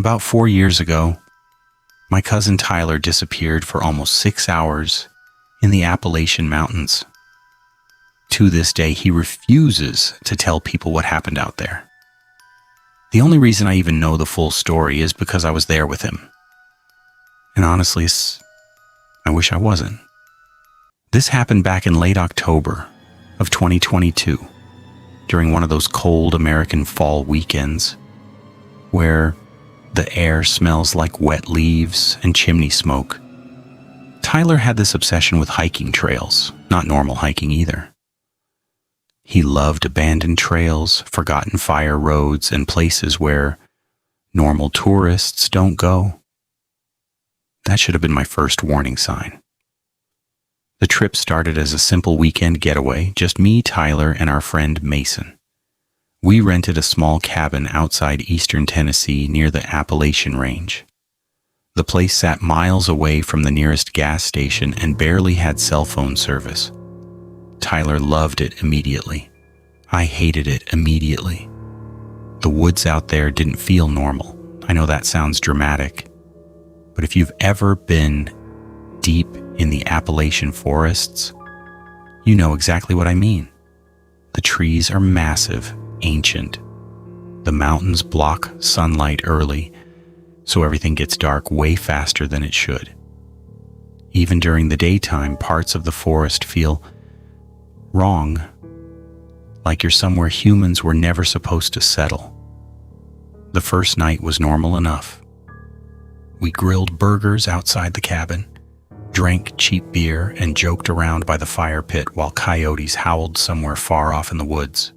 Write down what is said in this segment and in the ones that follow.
About 4 years ago, my cousin Tyler disappeared for almost 6 hours in the Appalachian Mountains. To this day, he refuses to tell people what happened out there. The only reason I even know the full story is because I was there with him. And honestly, I wish I wasn't. This happened back in late October of 2022, during one of those cold American fall weekends, where the air smells like wet leaves and chimney smoke. Tyler had this obsession with hiking trails, not normal hiking either. He loved abandoned trails, forgotten fire roads, and places where normal tourists don't go. That should have been my first warning sign. The trip started as a simple weekend getaway, just me, Tyler, and our friend Mason. We rented a small cabin outside eastern Tennessee near the Appalachian Range. The place sat miles away from the nearest gas station and barely had cell phone service. Tyler loved it immediately. I hated it immediately. The woods out there didn't feel normal. I know that sounds dramatic, but if you've ever been deep in the Appalachian forests, you know exactly what I mean. The trees are massive, ancient. The mountains block sunlight early, so everything gets dark way faster than it should. Even during the daytime, parts of the forest feel wrong, like you're somewhere humans were never supposed to settle. The first night was normal enough. We grilled burgers outside the cabin, drank cheap beer, and joked around by the fire pit while coyotes howled somewhere far off in the woods.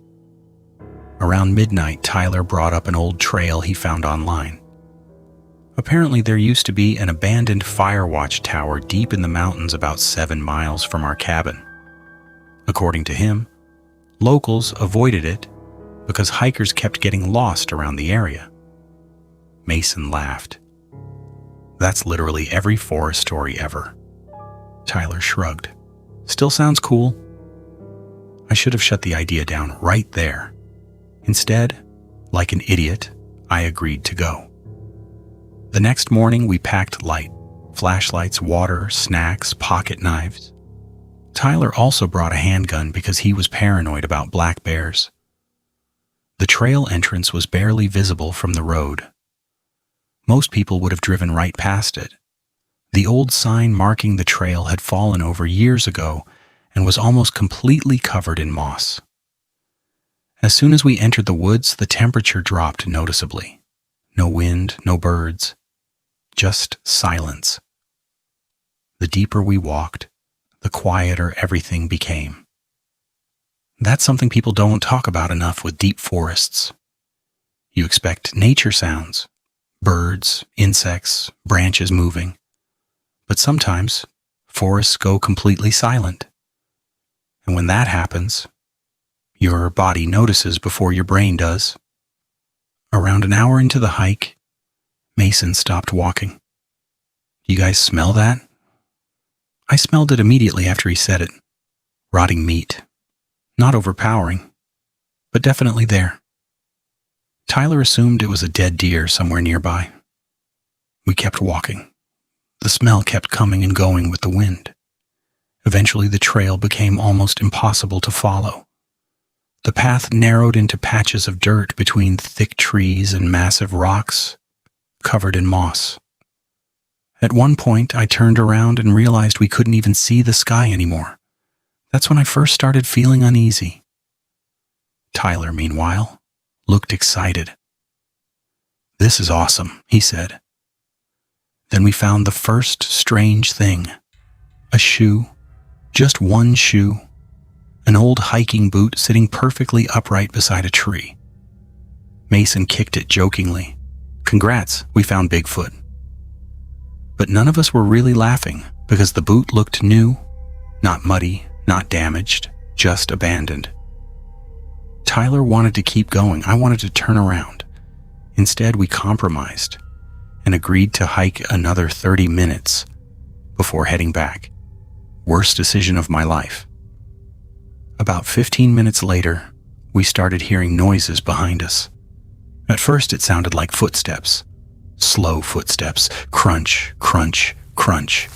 Around midnight, Tyler brought up an old trail he found online. Apparently, there used to be an abandoned fire watch tower deep in the mountains about 7 miles from our cabin. According to him, locals avoided it because hikers kept getting lost around the area. Mason laughed. That's literally every forest story ever. Tyler shrugged. Still sounds cool. I should have shut the idea down right there. Instead, like an idiot, I agreed to go. The next morning, we packed light: flashlights, water, snacks, pocket knives. Tyler also brought a handgun because he was paranoid about black bears. The trail entrance was barely visible from the road. Most people would have driven right past it. The old sign marking the trail had fallen over years ago and was almost completely covered in moss. As soon as we entered the woods, the temperature dropped noticeably. No wind, no birds, just silence. The deeper we walked, the quieter everything became. That's something people don't talk about enough with deep forests. You expect nature sounds, birds, insects, branches moving. But sometimes, forests go completely silent. And when that happens, your body notices before your brain does. Around an hour into the hike, Mason stopped walking. You guys smell that? I smelled it immediately after he said it. Rotting meat. Not overpowering, but definitely there. Tyler assumed it was a dead deer somewhere nearby. We kept walking. The smell kept coming and going with the wind. Eventually, the trail became almost impossible to follow. The path narrowed into patches of dirt between thick trees and massive rocks covered in moss. At one point, I turned around and realized we couldn't even see the sky anymore. That's when I first started feeling uneasy. Tyler, meanwhile, looked excited. "This is awesome," he said. Then we found the first strange thing. A shoe. Just one shoe. An old hiking boot sitting perfectly upright beside a tree. Mason kicked it jokingly. "Congrats, we found Bigfoot." But none of us were really laughing because the boot looked new, not muddy, not damaged, just abandoned. Tyler wanted to keep going. I wanted to turn around. Instead, we compromised and agreed to hike another 30 minutes before heading back. Worst decision of my life. About 15 minutes later, we started hearing noises behind us. At first, it sounded like footsteps, slow footsteps, crunch, crunch, crunch.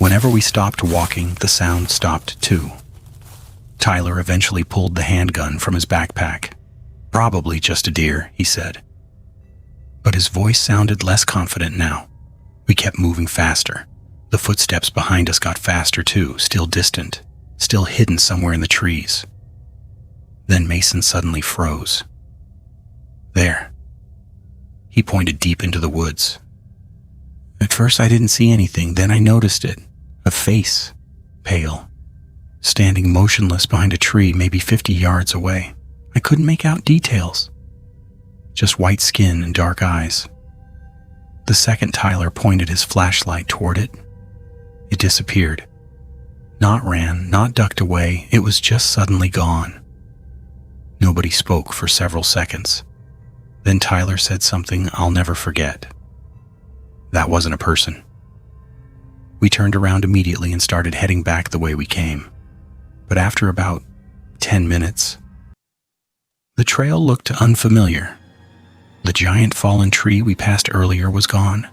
Whenever we stopped walking, the sound stopped too. Tyler eventually pulled the handgun from his backpack. "Probably just a deer," he said. But his voice sounded less confident now. We kept moving faster. The footsteps behind us got faster too, still distant, still hidden somewhere in the trees. Then Mason suddenly froze. "There." He pointed deep into the woods. At first I didn't see anything, then I noticed it. A face, pale, standing motionless behind a tree maybe 50 yards away. I couldn't make out details. Just white skin and dark eyes. The second Tyler pointed his flashlight toward it, it disappeared. Not ran, not ducked away, it was just suddenly gone. Nobody spoke for several seconds. Then Tyler said something I'll never forget. "That wasn't a person." We turned around immediately and started heading back the way we came. But after about 10 minutes, the trail looked unfamiliar. The giant fallen tree we passed earlier was gone.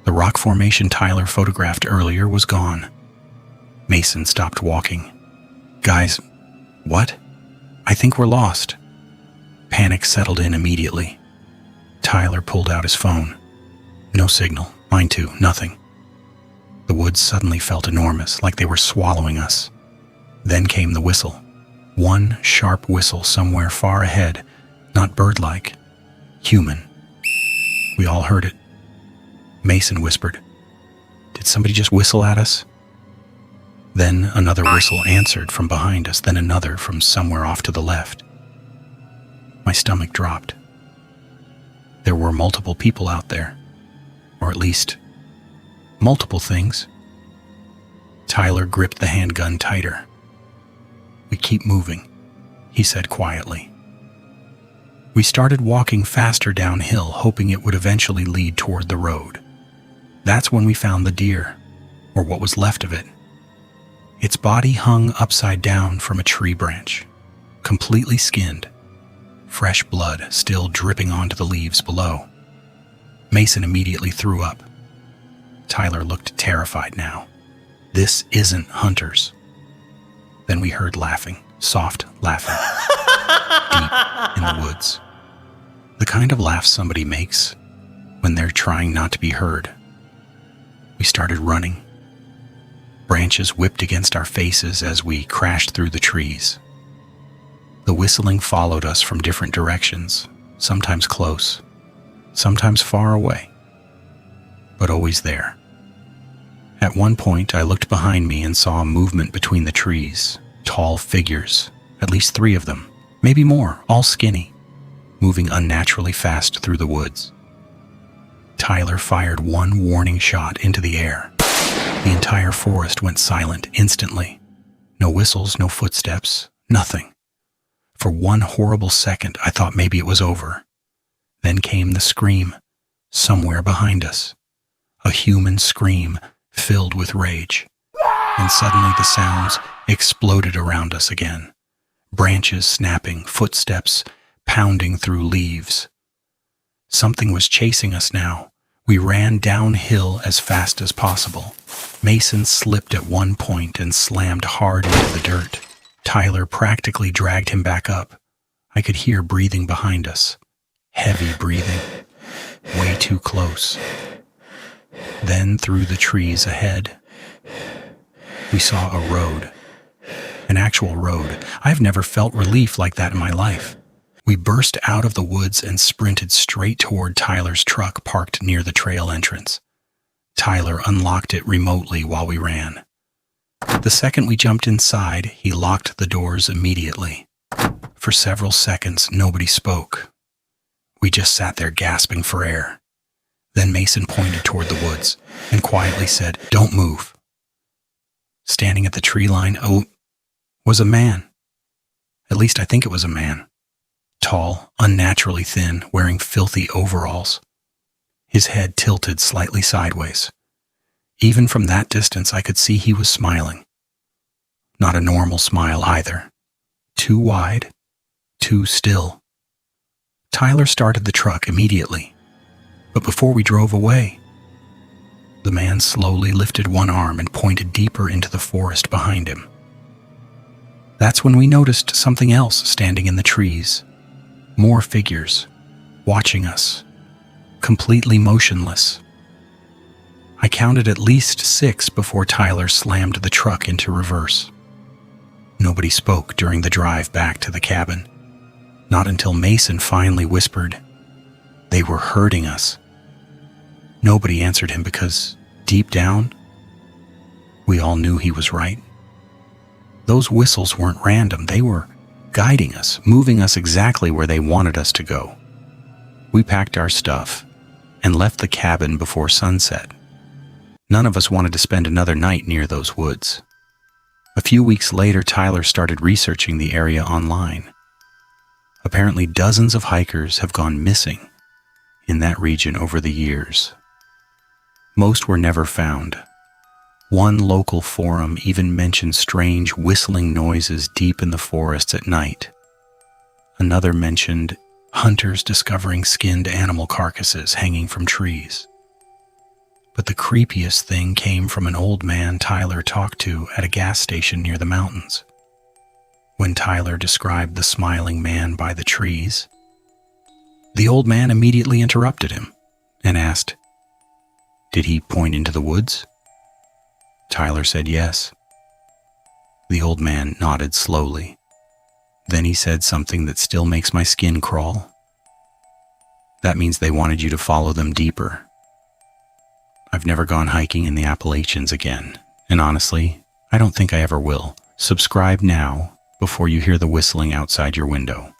The rock formation Tyler photographed earlier was gone. Mason stopped walking. "Guys, what? I think we're lost." Panic settled in immediately. Tyler pulled out his phone. No signal. Mine too. Nothing. The woods suddenly felt enormous, like they were swallowing us. Then came the whistle. One sharp whistle somewhere far ahead, not bird-like, human. We all heard it. Mason whispered, "Did somebody just whistle at us?" Then another whistle answered from behind us, then another from somewhere off to the left. My stomach dropped. There were multiple people out there, or at least multiple things. Tyler gripped the handgun tighter. "We keep moving," he said quietly. We started walking faster downhill, hoping it would eventually lead toward the road. That's when we found the deer, or what was left of it. Its body hung upside down from a tree branch, completely skinned, fresh blood still dripping onto the leaves below. Mason immediately threw up. Tyler looked terrified now. "This isn't hunters." Then we heard laughing, soft laughing, deep in the woods. The kind of laugh somebody makes when they're trying not to be heard. We started running. Branches whipped against our faces as we crashed through the trees. The whistling followed us from different directions, sometimes close, sometimes far away, but always there. At one point, I looked behind me and saw a movement between the trees, tall figures, at least 3 of them, maybe more, all skinny, moving unnaturally fast through the woods. Tyler fired one warning shot into the air. The entire forest went silent instantly. No whistles, no footsteps, nothing. For one horrible second, I thought maybe it was over. Then came the scream, somewhere behind us. A human scream filled with rage. And suddenly the sounds exploded around us again. Branches snapping, footsteps pounding through leaves. Something was chasing us now. We ran downhill as fast as possible. Mason slipped at one point and slammed hard into the dirt. Tyler practically dragged him back up. I could hear breathing behind us. Heavy breathing. Way too close. Then through the trees ahead, we saw a road. An actual road. I've never felt relief like that in my life. We burst out of the woods and sprinted straight toward Tyler's truck parked near the trail entrance. Tyler unlocked it remotely while we ran. The second we jumped inside, he locked the doors immediately. For several seconds, nobody spoke. We just sat there gasping for air. Then Mason pointed toward the woods and quietly said, "Don't move." Standing at the tree line, was a man. At least I think it was a man. Tall, unnaturally thin, wearing filthy overalls. His head tilted slightly sideways. Even from that distance, I could see he was smiling. Not a normal smile either. Too wide, too still. Tyler started the truck immediately. But before we drove away, the man slowly lifted one arm and pointed deeper into the forest behind him. That's when we noticed something else standing in the trees. More figures, watching us, completely motionless. I counted at least 6 before Tyler slammed the truck into reverse. Nobody spoke during the drive back to the cabin, not until Mason finally whispered, "They were hurting us." Nobody answered him because, deep down, we all knew he was right. Those whistles weren't random. They were guiding us, moving us exactly where they wanted us to go. We packed our stuff and left the cabin before sunset. None of us wanted to spend another night near those woods. A few weeks later, Tyler started researching the area online. Apparently, dozens of hikers have gone missing in that region over the years. Most were never found. One local forum even mentioned strange whistling noises deep in the forests at night. Another mentioned hunters discovering skinned animal carcasses hanging from trees. But the creepiest thing came from an old man Tyler talked to at a gas station near the mountains. When Tyler described the smiling man by the trees, the old man immediately interrupted him and asked, "Did he point into the woods?" Tyler said yes. The old man nodded slowly. Then he said something that still makes my skin crawl. "That means they wanted you to follow them deeper." I've never gone hiking in the Appalachians again, and honestly, I don't think I ever will. Subscribe now before you hear the whistling outside your window.